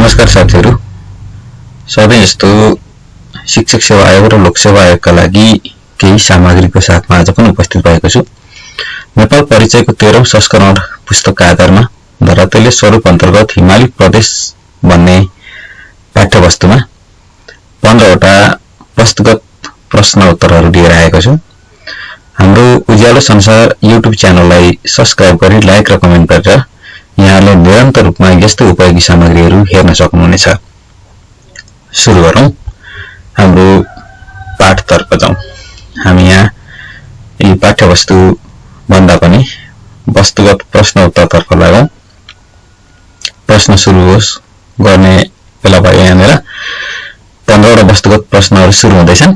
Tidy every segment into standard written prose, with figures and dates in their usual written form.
नमस्कार साथीहरु, सधैं जस्तो शिक्षक सेवा आयोग र लोक सेवा आयोगका लागि केही सामग्रीको साथमा आज पनि उपस्थित भएको छु। नेपाल परिचयको 13औं संस्करण पुस्तकका आधारमा धरातलीय स्वरूप अन्तर्गत हिमाली प्रदेश भन्ने पाठ्यवस्तुमा 15 वटा वस्तुगत प्रश्न उत्तरहरू लिएर आएको छु। हाम्रो उज्यालो संसार युट्युब च्यानललाई सब्स्क्राइब गरी लाइक र कमेन्ट गरेर यहाँले निरन्तर रूपमा यस्तो उपयोगी सामग्रीहरू हेर्न सक्नुहुनेछ। सुरु गरौं, हाम्रो पाठतर्फ जाउँ। हामी यहाँ यी पाठ्यवस्तु भन्दा पनि वस्तुगत प्रश्न उत्तरतर्फ लागौं। प्रश्न सुरु होस् गर्ने बेला भयो। यहाँनिर 15 वटा वस्तुगत प्रश्नहरू सुरु हुँदैछन्।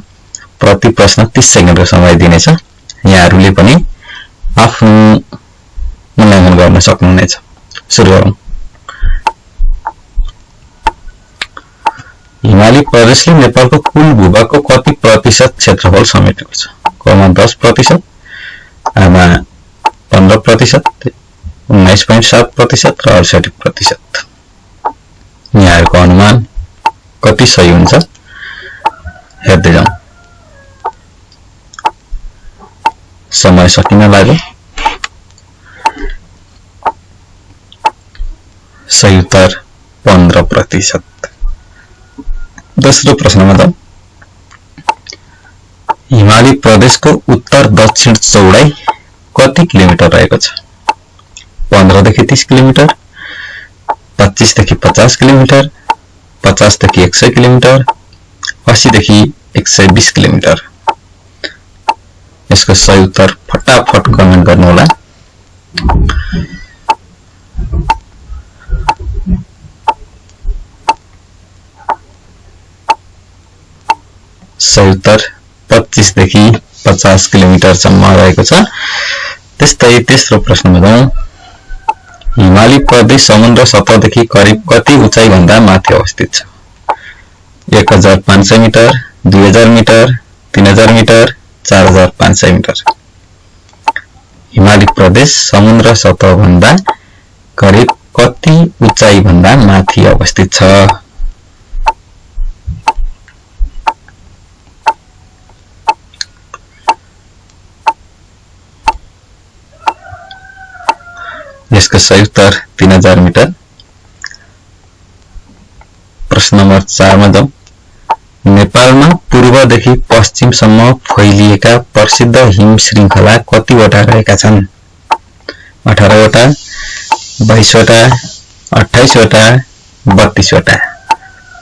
प्रति प्रश्न 30 सेकेन्डको समय दिनेछ। यहाँहरूले पनि आफ्नो मूल्याङ्कन गर्न सक्नुहुनेछ। सुरु गरौं। हिमाली प्रदेशले नेपालको कुल भूभागको कति प्रतिशत क्षेत्रफल समेटेको छ? कमा 10%, आमा 15%, 19.7% र 68%। यहाँहरूको अनुमान कति सही हुन्छ हेर्दै जाउँ। समय सकिन लाग्यो। सही उत्तर 15%। दोस्रो प्रश्नमा जाउँ। हिमाली प्रदेशको उत्तर दक्षिण चौडाई कति किलोमिटर रहेको छ? 15 देखि 30 किलोमिटर, 25 देखि 50 किलोमिटर, 50 देखि 100 किलोमिटर, 80 देखि 120 किलोमिटर। यसको सही उत्तर फटाफट कमेन्ट गर्नुहोला। सही उत्तर 25 देखि 50 किलोमिटर सम्म रहेको छ। त्यस्तै तेस्रो प्रश्नमा जाउँ। हिमाली प्रदेश समुद्र सतहदेखि करिब कति उचाइ भन्दा माथि अवस्थित छ? 1500 मिटर, 2000 मिटर, 3000 मिटर, 4500 मिटर। हिमाली प्रदेश समुद्र सतह भन्दा करिब कति उचाइ भन्दा माथि अवस्थित छ? यसको सही उत्तर 3000 मिटर। प्रश्न नम्बर 4 मा जाउँ। नेपालमा पूर्वदेखि पश्चिमसम्म फैलिएका प्रसिद्ध हिम श्रृङ्खला कतिवटा रहेका छन्? 18 वटा, 22 वटा, 28 वटा, 32 वटा।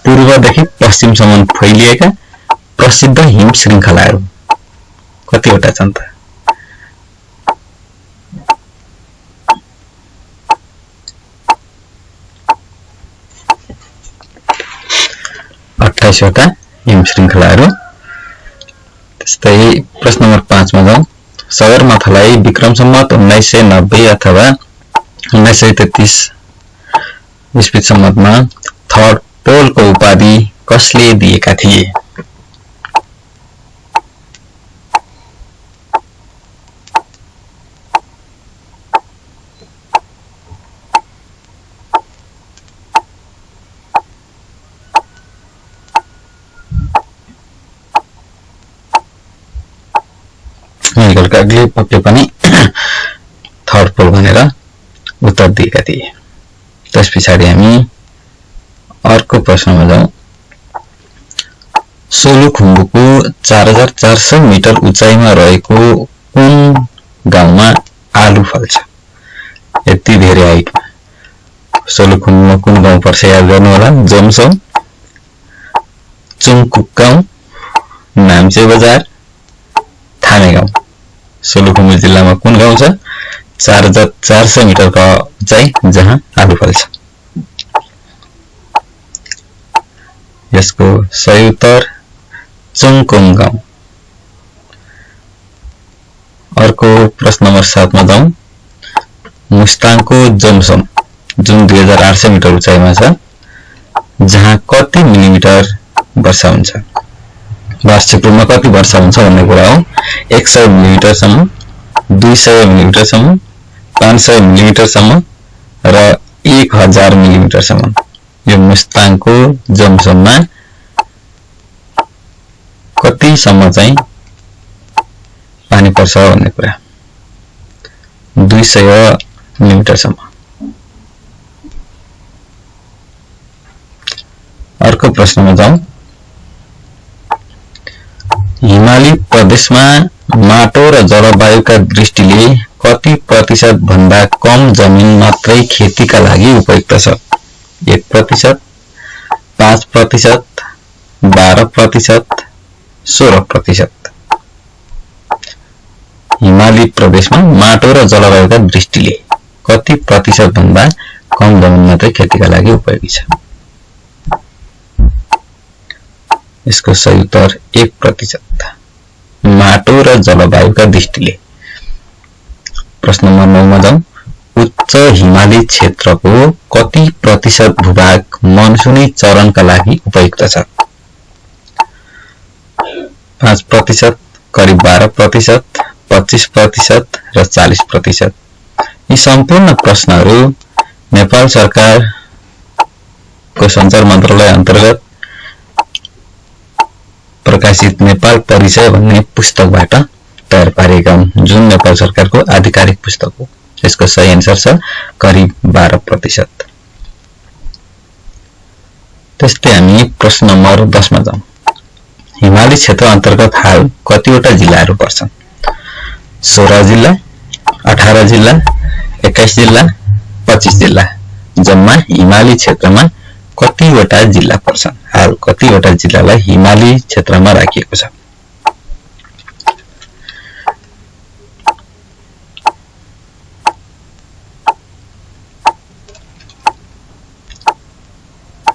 पूर्वदेखि पश्चिमसम्म फैलिएका प्रसिद्ध हिम श्रृङ्खलाहरू कतिवटा छन् त? 28 वटा हिम श्रृङ्खलाहरू। त्यस्तै प्रश्न नम्बर 5 मा जाउँ। सगरमाथालाई विक्रम सम्वत 1990 अथवा 1933 ईस्वी सम्वतमा थर्ड पोलको उपाधि कसले दिएका थिए? मेडिकलका अग्ले पक्कै पनि थर्ड पोल भनेर उत्तर दिएका थिए। त्यस पछाडि हामी अर्को प्रश्नमा जाउँ। सोलुखुम्बुको 4400 मिटर उचाइमा रहेको कुन गाउँमा आलु फल्छ? यति धेरै हाइटमा सोलुखुम्बुमा कुन गाउँ पर्छ याद गर्नु होला। जोमसोम, चुङकुक गाउँ, नाम्चे बजार, थामे गाउँ। सोलुखुम्बु जिल्लामा कुन गाउँ छ 4400 मिटरको उचाइ जहाँ आलु फल्छ? यसको सही उत्तर चुङकुङ गाउँ। अर्को प्रश्न नम्बर 7 मा जाउँ। मुस्ताङको जोमसोम जुन 2800 मिटर उचाइमा छ, जहाँ कति मिलिमिटर वर्षा हुन्छ? वार्षिक रूपमा कति वर्षा हुन्छ भन्ने कुरा हो। 100 मिलिमिटर सम्म, 200 मिलिमिटर सम्म, 500 मिलिमिटर सम्म र 1000 मिलिमिटर सम्म। यो मुस्ताङको जमसममा कतिसम्म चाहिँ पानी पर्छ भन्ने कुरा 200 मिलिमिटरसम्म। अर्को प्रश्नमा जाउँ। हिमाली प्रदेशमा माटो र जलवायुका दृष्टिले कति प्रतिशत भन्दा कम जमिन मात्रै खेतीका लागि उपयुक्त छ? 1%, 5%, 12%, 16%। हिमाली प्रदेशमा माटो र जलवायुका दृष्टिले कति प्रतिशत भन्दा कम जमिन मात्रै खेतीका लागि उपयोगी छ? यसको सही उत्तर 1%। माटो र जलवायुका दृष्टिले। प्रश्न नम्बर 9 मा जाउँ। उच्च हिमाली क्षेत्रको कति प्रतिशत भूभाग मनसुनी चरणका लागि उपयुक्त छ? 5%, करिब 12%, 25% र 40%। यी सम्पूर्ण प्रश्नहरू नेपाल सरकारको सञ्चार मन्त्रालय अन्तर्गत प्रकाशित नेपाल परिचय भन्ने पुस्तकबाट तयार पारिएका हुन्, जुन नेपाल सरकारको आधिकारिक पुस्तक हो। यसको सही आन्सर छ करिब 12%। त्यस्तै हामी प्रश्न नम्बर 10 मा जाउँ। हिमाली क्षेत्र अन्तर्गत हाल कतिवटा जिल्लाहरू पर्छन्? 16 जिल्ला, 18 जिल्ला, 21 जिल्ला, 25 जिल्ला। जम्मा हिमाली क्षेत्रमा कतिवटा जिल्ला पर्छन्? हाल कतिवटा जिल्लालाई हिमाली क्षेत्रमा राखिएको छ?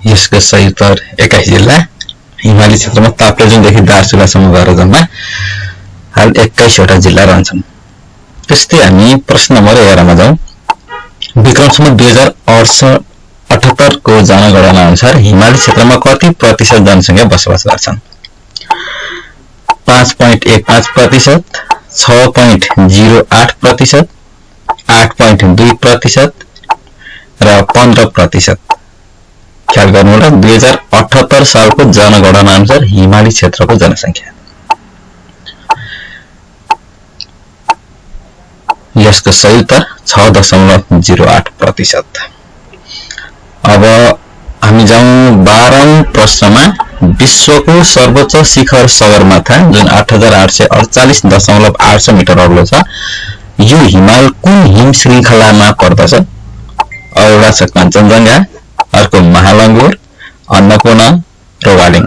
यसको सही उत्तर 21 जिल्ला। हिमाली क्षेत्रमा ताप्लेजुङदेखि दार्चुलासम्म गएर जम्मा हाल 21 वटा जिल्ला रहन्छन्। त्यस्तै हामी प्रश्न नम्बर 11 मा जाउँ। विक्रमसम्म 2078 को जनगणना अनुसार हिमाली क्षेत्रमा कति प्रतिशत जनसंख्या बसोबास गर्छन्? 5.15%, 6.08%, 8.2% र 15%। ख्याल गर्नु होला 2078 सालको जनगणना अनुसार हिमाली क्षेत्रको जनसंख्या। यसको सही उत्तर 6.08%। अब हामी जाउँ 12औं प्रश्नमा। विश्वको सर्वोच्च शिखर सगरमाथा जुन 8848.800 मिटर अग्लो छ, यो हिमाल कुन हिम श्रृंखलामा पर्दछ? एउटा छ कञ्चनजंघा, अर्को महालंगुर, अन्नपूर्ण, रोवालिङ।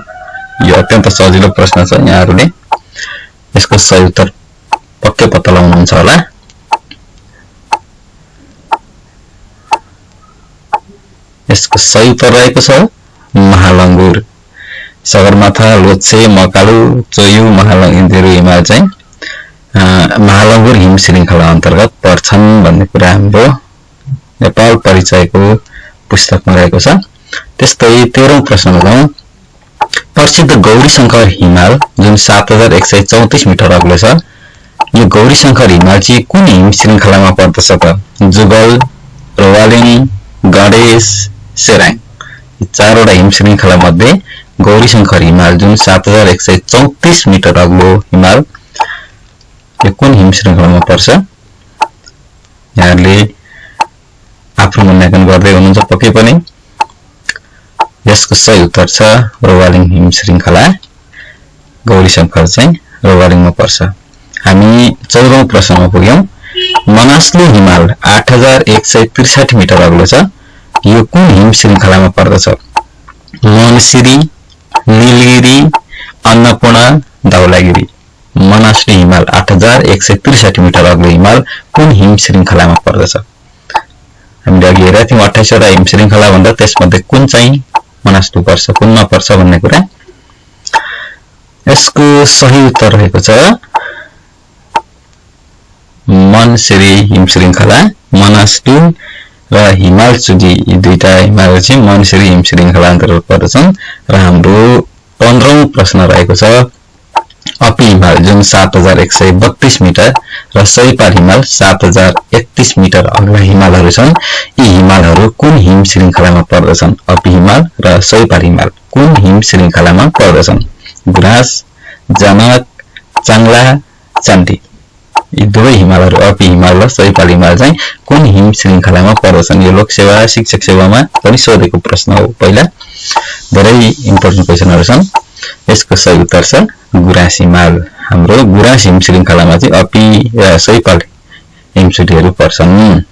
यो अत्यन्त सजिलो प्रश्न छ, यहाँहरूले यसको सही उत्तर पक्कै पत्ता लगाउनुहुन्छ होला। यसको सही उत्तर रहेको छ महालंगुर। सगरमाथा, लोछे, मकालु, चोयु, महालंगुर हिमाल चाहिँ महालंगुर हिम श्रृंखला अन्तर्गत पर्छन् भन्ने कुरा हाम्रो नेपाल परिचयको पुस्तकमा रहेको छ। त्यस्तै 13औं प्रश्नमा जाउँ। प्रसिद्ध गौरीशंकर हिमाल जुन 7134 मिटर अग्लो छ, यो गौरीशंकर हिमाल चाहिँ कुन हिम श्रृंखलामा पर्दछ त? जुगल, रोवालिङ, गणेश, सेराङ। यी चारवटा हिम श्रृंखला मध्ये गौरीशंकर हिमाल जुन 7134 मिटर अग्लो हिमाल, यो कुन हिम श्रृंखलामा पर्छ? यहाँले आफ्नो मूल्याङ्कन गर्दै हुनुहुन्छ पक्कै पनि। यसको सही उत्तर छ रोवालिङ हिम श्रृंखला। गौरीशंकर चाहिँ रोवालिङमा पर्छ। हामी 14औं प्रश्नमा पुग्यौं। मनासलु हिमाल 8163 मिटर अग्लो छ, यो कुन हिम श्रृंखलामा पर्दछ? मनसिरी, नीलगिरी, अन्नपूर्ण, धौलागिरी। मनासलु हिमाल 8163 मिटर अग्लो हिमाल कुन हिम श्रृंखलामा पर्दछ? हामीले अघि हेरेका थियौं 28 वटा हिम श्रृंखला भन्दा त्यसमध्ये कुन चाहिँ मनासलु पर्छ, कुनमा पर्छ भन्ने कुरा। यसको सही उत्तर रहेको छ मनसिरी हिम श्रृंखला। मनासलु र हिमालचुली यी दुईटा हिमाल चाहिँ मनसिरी हिम श्रृंखला अन्तर्गत पर्दछन्। र हाम्रो 15औं प्रश्न रहेको छ। अपी हिमाल जुन 7132 मिटर र सयपाल हिमाल 7031 मिटर अग्ला हिमालहरू छन्। यी हिमालहरू कुन हिम श्रृङ्खलामा पर्दछन्? अपी हिमाल र सयपाल हिमाल कुन हिम श्रृङ्खलामा पर्दछन्? गुराँस, जनक, चाङ्ला, चान्टी। यी दुवै हिमालहरू अपी हिमाल र सयपाल हिमाल चाहिँ कुन हिम श्रृङ्खलामा पर्दछन्? यो लोकसेवा शिक्षक सेवामा पनि सोधेको प्रश्न हो। पहिला धेरै इम्पोर्टेन्ट क्वेशनहरू छन्। यसको सही उत्तर छ गुराँस हिमाल। हाम्रो गुराँस हिम श्रृङ्खलामा चाहिँ अपी र सयपाल हिमसुलीहरू पर्छन्।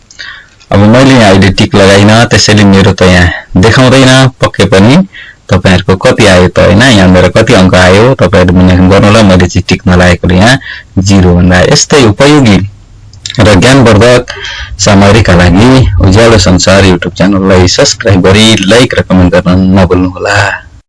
अब मैले यहाँ अहिले टिक लगाइन, त्यसैले मेरो त यहाँ देखाउँदैन पक्कै पनि। तपाईहरुको कति आयो त हैन? यहाँ मेरो कति अंक आयो तपाईहरु मूल्याङ्कन गर्नुहोला। मैले चाहिँ टिक नलागेकोले यहाँ 0 भन्दा। यस्तै उपयोगी र ज्ञानवर्धक सामग्रीका लागि उज्यालो संसार युट्युब च्यानललाई सब्स्क्राइब गरी लाइक र कमेन्ट गर्न नभुल्नुहोला।